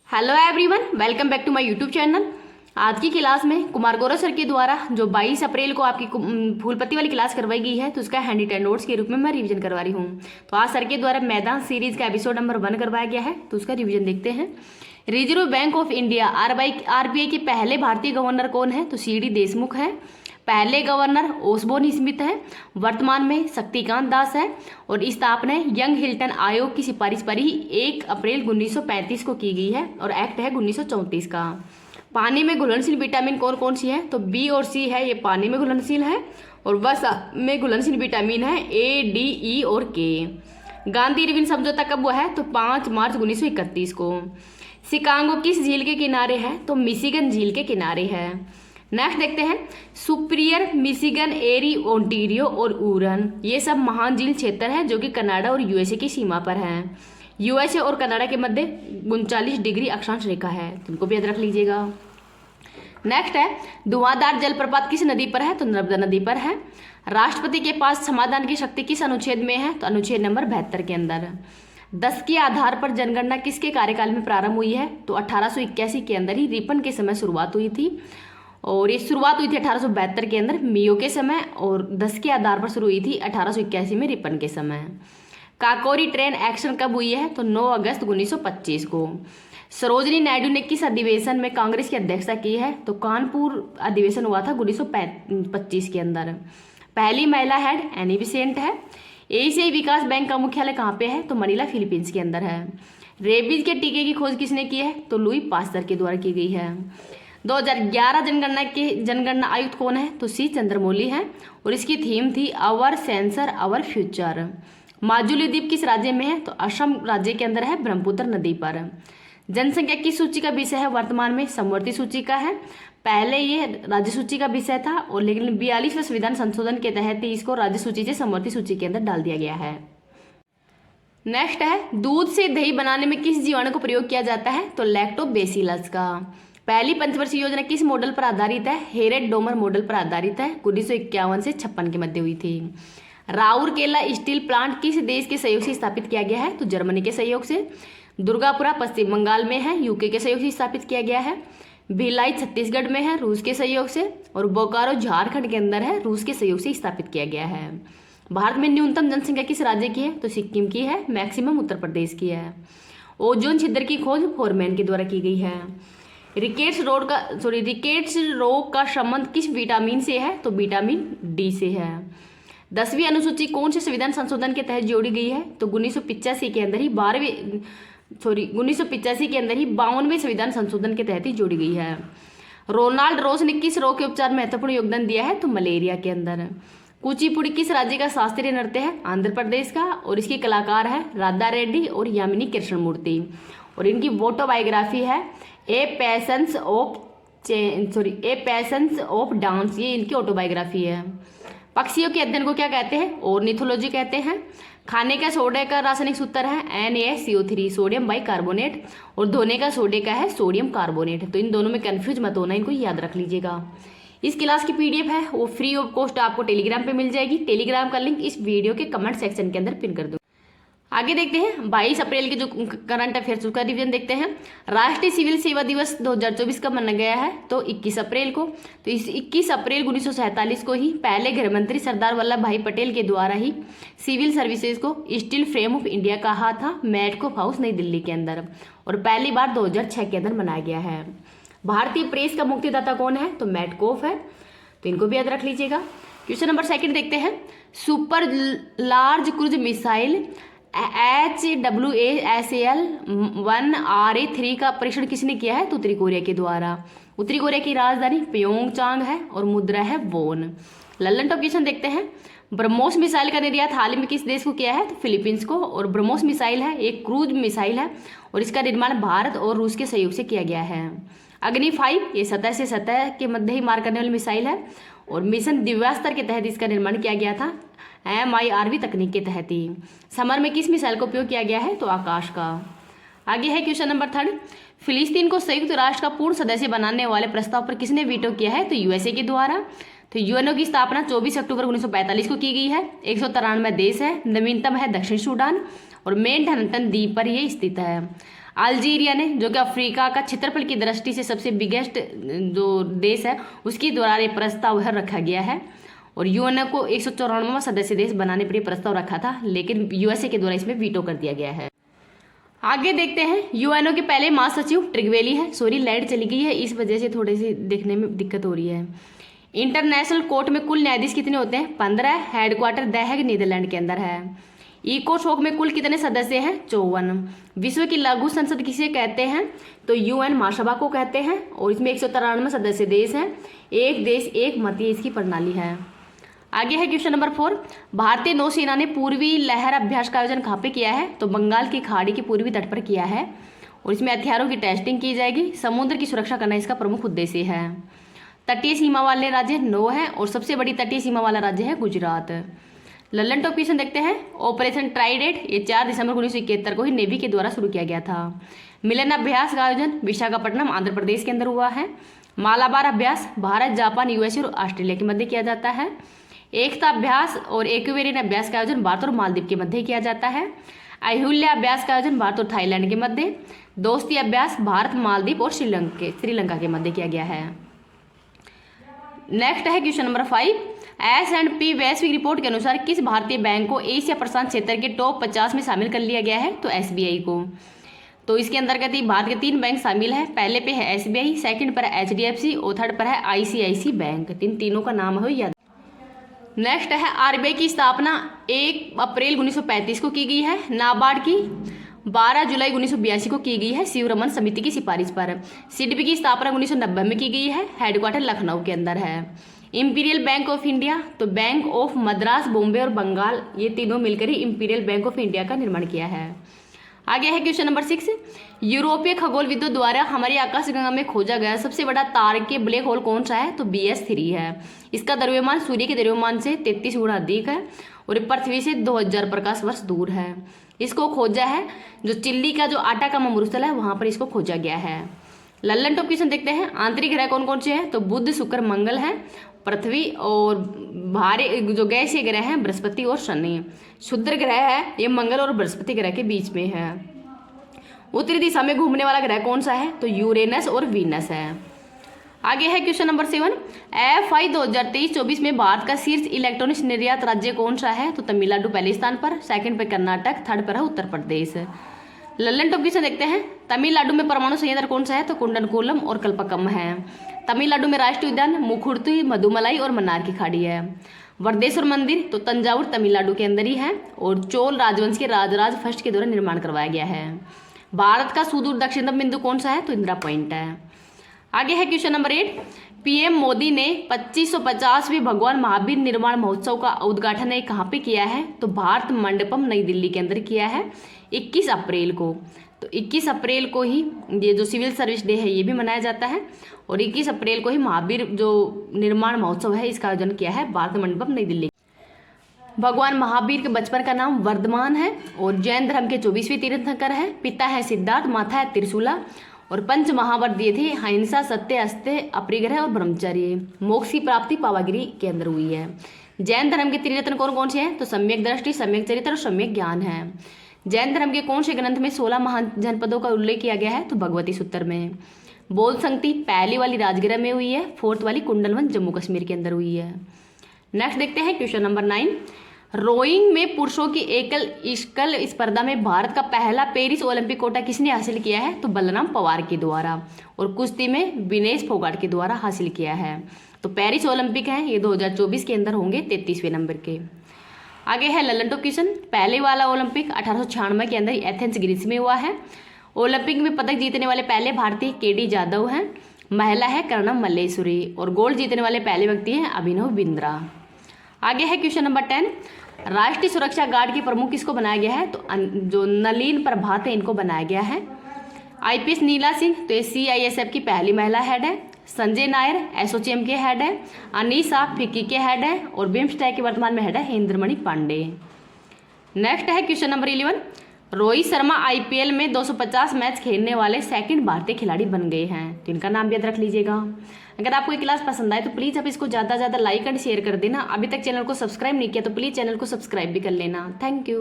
Hello everyone, welcome back to my YouTube channel. आज की class में कुमार गौरव सर के द्वारा जो 22 अप्रैल को आपकी फूलपत्ती वाली क्लास करवाई गई है, तो उसका हैंडी टेन नोट्स के रूप में मैं रिवीजन करवा रही हूँ। तो आज सर के द्वारा मैदान सीरीज का एपिसोड नंबर 1 करवाया गया है, तो उसका रिवीजन देखते हैं। Reserve bank of India RBI के पहले भारतीय गवर्नर कौन है? तो सीडी देशमुख है। पहले गवर्नर ओसबोर्न स्मिथ है। वर्तमान में शक्तिकांत दास है। और स्थापना यंग हिल्टन आयोग की सिफारिश पर ही 1 अप्रैल 1935 को की गई है और एक्ट है 1934 का। पानी में घुलनशील विटामिन कौन कौन सी है? तो बी और सी है, ये पानी में घुलनशील है। और वसा में घुलनशील विटामिन है ए, डी, ई और के। गांधी इरविन समझौता कब हुआ है? तो 5 मार्च 1931 को। शिकागो किस झील के किनारे है? तो मिशिगन झील के किनारे है। नेक्स्ट देखते हैं, सुपीरियर, मिशिगन, एरी, ओंटारियो और उरन, ये सब महान झील क्षेत्र है जो कि कनाडा और यूएसए की सीमा पर हैं। यूएसए और कनाडा के मध्य 39 डिग्री अक्षांश रेखा है, तुमको भी याद रख लीजिएगा। नेक्स्ट है, धुआंधार जलप्रपात किस नदी पर है? तो नर्मदा नदी पर है। राष्ट्रपति के पास समाधान की शक्ति किस अनुच्छेद में है? तो अनुच्छेद नंबर 72 के अंदर। 10 के आधार पर जनगणना किसके कार्यकाल में प्रारंभ हुई है? तो 1881 के अंदर ही रिपन के समय शुरुआत हुई थी, और ये शुरुआत हुई थी 1872 के अंदर मियो के समय, और 10 के आधार पर शुरू हुई थी 1881 में रिपन के समय। काकोरी ट्रेन एक्शन कब हुई है? तो 9 अगस्त 1925 को। सरोजनी नायडू ने किस अधिवेशन में कांग्रेस की अध्यक्षता की है? तो कानपुर अधिवेशन हुआ था 1925 के अंदर। पहली महिला हेड एनी बेसेंट है। एशियाई विकास बैंक का मुख्यालय कहाँ पे है? तो मनीला फिलीपींस के अंदर है। रेबीज के टीके की खोज किसने की है? तो लुई पास्चर के द्वारा की गई है। 2011 जनगणना आयुक्त कौन है? तो सी चंद्रमौली है, और इसकी थीम थी our census our future. Majuli द्वीप किस राज्य में है? तो असम राज्य के अंदर है, ब्रह्मपुत्र नदी पर। जनसंख्या किस सूची का विषय है? वर्तमान में समवर्ती सूची का है। पहले ये राज्य सूची का विषय था, और लेकिन 42वें संविधान संशोधन के तहत इसको राज्य सूची से समवर्ती सूची के अंदर डाल दिया गया है। नेक्स्ट है, दूध से दही बनाने में किस जीवाणु का प्रयोग किया जाता है? तो लैक्टोबैसिलस का। पहली पंचवर्षीय योजना किस मॉडल पर आधारित है? हेरेड डोमर मॉडल पर आधारित है, 1951 से 56 के मध्य हुई थी। राउरकेला स्टील प्लांट किस देश के सहयोग से स्थापित किया गया है? तो जर्मनी के सहयोग से। दुर्गापुरा पश्चिम बंगाल में है, यूके के सहयोग से स्थापित किया गया है। भिलाई छत्तीसगढ़ में है, रूस के सहयोग से। और बोकारो झारखंड के अंदर है, रूस के सहयोग से स्थापित किया गया है। भारत में न्यूनतम जनसंख्या किस राज्य की है? तो सिक्किम की है। मैक्सिमम उत्तर प्रदेश की है। ओजोन छिद्र की खोज फोरमैन के द्वारा की गई है। रिकेट्स रोग का संबंध किस विटामिन से है? तो विटामिन डी से है। 10वीं अनुसूची कौन से संविधान संशोधन के तहत जोड़ी गई है? तो 1985 के अंदर ही 52वें संविधान संशोधन के तहत ही जोड़ी गई है। रोनाल्ड रोस ने किस रोग के उपचार में महत्वपूर्ण योगदान दिया है? तो मलेरिया के अंदर। कुचिपुड़ी किस राज्य का शास्त्रीय नृत्य है? आंध्र प्रदेश का, और इसके कलाकार है राधा रेड्डी और यामिनी कृष्णमूर्ति। और इनकी ऑटोबायोग्राफी है ए पैशंस ऑफ डांस, ये इनकी ऑटोबायोग्राफी है। पक्षियों के अध्ययन को क्या कहते हैं? ऑर्निथोलॉजी कहते हैं। खाने का सोडे का रासायनिक सूत्र है NaCO3, सोडियम बाइकार्बोनेट। और धोने का सोडे का है सोडियम कार्बोनेट। तो इन दोनों में कंफ्यूज मत होना, इनको याद रख लीजिएगा। इस क्लास की PDF है वो फ्री ऑफ कॉस्ट आपको टेलीग्राम पे मिल जाएगी। टेलीग्राम का लिंक इस वीडियो के कमेंट सेक्शन के अंदर पिन कर दूँ। आगे देखते हैं 22 अप्रैल के जो करंट अफेयर्स का रिवीजन देखते हैं। राष्ट्रीय सिविल सेवा दिवस 2024 कब मनाया गया है? तो 21 अप्रैल को। तो इस 21 अप्रैल 1947 को ही पहले गृह मंत्री सरदार वल्लभ भाई पटेल के द्वारा ही सिविल सर्विसेज को स्टील फ्रेम ऑफ इंडिया कहा था, मैटकोफ हाउस नई दिल्ली के अंदर। और पहली बार 2006 के अंदर मनाया गया है। भारतीय प्रेस का मुक्तिदाता कौन है? तो मैटकोफ है, तो इनको भी याद रख लीजिएगा। क्वेश्चन नंबर 2 देखते हैं। Super large cruise missile HWASL-1RA-3 का परीक्षण किसने किया है? तो उत्तरी कोरिया के द्वारा। उत्तरी कोरिया की राजधानी प्योंगचांग है, और मुद्रा है वोन। लल्लन टॉप क्वेश्चन देखते हैं। ब्रह्मोस मिसाइल का निर्यात हाल ही में किस देश को किया है? तो फिलीपींस को। और ब्रह्मोस मिसाइल है एक क्रूज मिसाइल है, और इसका निर्माण भारत और रूस के सहयोग से किया गया है। अग्नि 5 ये सतह से सतह के मध्य ही मार करने वाली मिसाइल है, और मिशन दिव्यास्त्र के तहत इसका निर्माण किया गया था, MIRV तकनीक के तहत ही। समर में किस मिसाइल का उपयोग किया गया है? तो आकाश का। आगे है क्वेश्चन नंबर 3। फिलिस्तीन को संयुक्त राष्ट्र का पूर्ण सदस्य बनाने वाले प्रस्ताव पर किसने वीटो किया है? तो यूएसए के द्वारा। तो यूएनओ की स्थापना 24 अक्टूबर 1945 को की गई है। 193 देश है। नवीनतम है दक्षिण सूडान, और मेंटहटन द्वीप पर यह स्थित है। अल्जीरिया ने, जो कि अफ्रीका का क्षेत्रफल की दृष्टि से सबसे बिगेस्ट जो देश है, उसके द्वारा ये प्रस्ताव रखा गया है। और यूएनओ को 194वां सदस्य देश बनाने पर प्रस्ताव रखा था, लेकिन यूएसए के द्वारा इसमें वीटो कर दिया गया है। आगे देखते हैं, यूएनओ के पहले महासचिव ट्रिगवेली है। सॉरी, लाइट चली गई है, इस वजह से थोड़ी सी देखने में दिक्कत हो रही है। इंटरनेशनल कोर्ट में कुल न्यायाधीश कितने होते हैं? 15। हेडक्वार्टर द हेग नीदरलैंड के अंदर है। इकोसोक में कुल कितने सदस्य हैं? 54। विश्व की लघु संसद किसे कहते हैं? तो यूएन महासभा को कहते हैं। और इसमें 193 सदस्य देश हैं। एक देश एक मत, ये इसकी प्रणाली है। आगे है क्वेश्चन नंबर 4। भारतीय नौसेना ने पूर्वी लहर अभ्यास का आयोजन कहाँ पे किया है? तो बंगाल की खाड़ी के पूर्वी तट पर किया है। और इसमें हथियारों की टेस्टिंग की जाएगी। समुद्र की सुरक्षा करना इसका प्रमुख उद्देश्य है। तटीय सीमा वाले राज्य 9 हैं और सबसे बड़ी तटीय सीमा वाला राज्य है गुजरात। लल्लन टॉप क्वेश्चन देखते हैं। ऑपरेशन ट्राइडेंट ये 4 दिसंबर 1971 को ही नेवी के द्वारा शुरू किया गया था। मिलन अभ्यास का आयोजन विशाखापट्टनम आंध्र प्रदेश के अंदर हुआ है। मालाबार अभ्यास भारत, जापान, यूएसए और ऑस्ट्रेलिया के मध्य किया जाता है। एकता अभ्यास और एक्वेरियन अभ्यास का आयोजन भारत और मालदीव के मध्य किया जाता है। अहिल्या अभ्यास का आयोजन भारत और थाईलैंड के मध्य। दोस्ती अभ्यास भारत, मालदीव और श्रीलंका के मध्य किया गया है। नेक्स्ट है क्वेश्चन नंबर 5। S&P वैश्विक रिपोर्ट के अनुसार किस भारतीय बैंक को एशिया प्रशांत क्षेत्र के टॉप 50 में शामिल कर लिया गया है? तो SBI को। तो इसके अंतर्गत ही भारत के 3 बैंक शामिल है। पहले पे है SBI, सेकंड पर है HDFC और थर्ड पर है ICICI बैंक। तीनों का नाम हो याद। नेक्स्ट है RBI की स्थापना 1 अप्रैल 1935 को की गई है। नाबार्ड की 12 जुलाई 1982 को की गई है शिवरमन समिति की सिफारिश पर। सिडबी की स्थापना 1990 में की गई है। हेडक्वार्टर लखनऊ के अंदर है। इंपीरियल बैंक ऑफ इंडिया, तो बैंक ऑफ मद्रास, बॉम्बे और बंगाल, ये तीनों मिलकर ही इंपीरियल बैंक ऑफ इंडिया का निर्माण किया है। आगे है क्वेश्चन नंबर 6। यूरोपीय खगोलविदों द्वारा हमारी आकाशगंगा में खोजा गया सबसे बड़ा तारकीय ब्लैक होल कौन सा है? तो BS3 है। इसका द्रव्यमान सूर्य के द्रव्यमान से 33 गुना अधिक है और पृथ्वी से 2000 प्रकाश वर्ष दूर है। इसको खोजा है जो चिल्ली का जो आटा का मरुस्थल है वहां पर इसको खोजा गया है। लल्लन टॉप क्वेश्चन देखते हैं। आंतरिक ग्रह कौन कौन से हैं? तो बुध, शुक्र, मंगल है, पृथ्वी और भारी जो गैसीय ग्रह हैं बृहस्पति और शनि। क्षुद्र ग्रह है ये मंगल और बृहस्पति ग्रह के बीच में है। उत्तरी दिशा में घूमने वाला ग्रह कौन सा है? तो यूरेनस और वीनस है। आगे है क्वेश्चन नंबर 7। FI 2023-24 में भारत का शीर्ष इलेक्ट्रॉनिक्स निर्यात राज्य कौन सा है? तो तमिलनाडु पहले स्थान पर, सेकंड पर कर्नाटक, थर्ड पर है उत्तर प्रदेश। लल्लन टॉप क्वेश्चन देखते हैं। तमिलनाडु में परमाणु संयंत्र कौन सा है? तो कुंडनकुलम और कल्पकम है। तमिलनाडु में राष्ट्रीय उद्यान मुखुर्ती, मधुमलाई और मन्नार की खाड़ी है। वरदेश्वर मंदिर तो तंजावुर तमिलनाडु के अंदर ही है और चोल राजवंश के राजराज फर्स्ट के द्वारा निर्माण करवाया गया है। भारत का सुदूर दक्षिणतम बिंदु कौन सा है? तो इंदिरा पॉइंट है। आगे है क्वेश्चन नंबर 8। PM मोदी ने 2550वें भगवान महावीर निर्माण महोत्सव का उद्घाटन कहाँ पे किया है? तो भारत मंडपम नई दिल्ली के अंदर किया है 21 अप्रैल को। तो 21 अप्रैल को ही ये जो सिविल सर्विस डे है ये भी मनाया जाता है और 21 अप्रैल को ही महावीर जो निर्माण महोत्सव है इसका आयोजन किया है भारत मंडपम नई दिल्ली। भगवान महावीर के बचपन का नाम वर्धमान है और जैन धर्म के 24वें तीर्थंकर है। पिता है सिद्धार्थ, माता है त्रिशूला और 5 महाव्रत दिए थे अहिंसा, सत्य, अस्त्य, अपरिग्रह और ब्रह्मचर्य। मोक्ष की प्राप्ति पावागिरी के अंदर हुई है। जैन धर्म के त्रिरत्न कौन कौन से हैं? तो सम्यक दृष्टि, सम्यक चरित्र और सम्यक ज्ञान है। जैन धर्म के कौन से ग्रंथ में 16 महान जनपदों का उल्लेख किया गया है? तो भगवती सूत्र में। बोध संगति पहली वाली राजगृह में हुई है, 4th वाली कुंडलवन जम्मू कश्मीर के अंदर हुई है। नेक्स्ट देखते हैं क्वेश्चन नंबर 9। रोइंग में पुरुषों की एकल स्कल स्पर्धा में भारत का पहला पेरिस ओलंपिक कोटा किसने हासिल किया है? तो बलराम पवार के द्वारा। और कुश्ती में विनेश फोगाट के द्वारा हासिल किया है। तो पेरिस ओलंपिक है ये 2024 के अंदर होंगे 33वें नंबर के। आगे है लल्लन टॉप क्वेश्चन। पहले वाला ओलंपिक 1896 के अंदर एथेंस ग्रीस में हुआ है। ओलंपिक में पदक जीतने वाले पहले भारतीय KD जाधव हैं। महिला है कर्णम मल्लेश्वरी और गोल्ड जीतने वाले पहले व्यक्ति हैं अभिनव बिंद्रा। आगे है क्वेश्चन नंबर 10। राष्ट्रीय सुरक्षा गार्ड के प्रमुख किसको बनाया गया है? तो जो नलिन प्रभात है इनको बनाया गया है। IPS नीला सिंह तो ये CISF की पहली महिला हेड है। संजय नायर एसोचैम के हेड है। अनीसा फिक्की के हेड है और बिम्स्टेक के वर्तमान में हेड है इंद्रमणि पांडे। नेक्स्ट है question number 11। Rohit Sharma IPL में 250 मैच खेलने वाले सेकंड भारतीय खिलाड़ी बन गए हैं। तो इनका नाम भी याद रख लीजिएगा। अगर आपको ये क्लास पसंद आए तो प्लीज़ आप इसको ज़्यादा से ज़्यादा लाइक एंड शेयर कर देना। अभी तक चैनल को सब्सक्राइब नहीं किया तो प्लीज़ चैनल को सब्सक्राइब भी कर लेना। Thank you.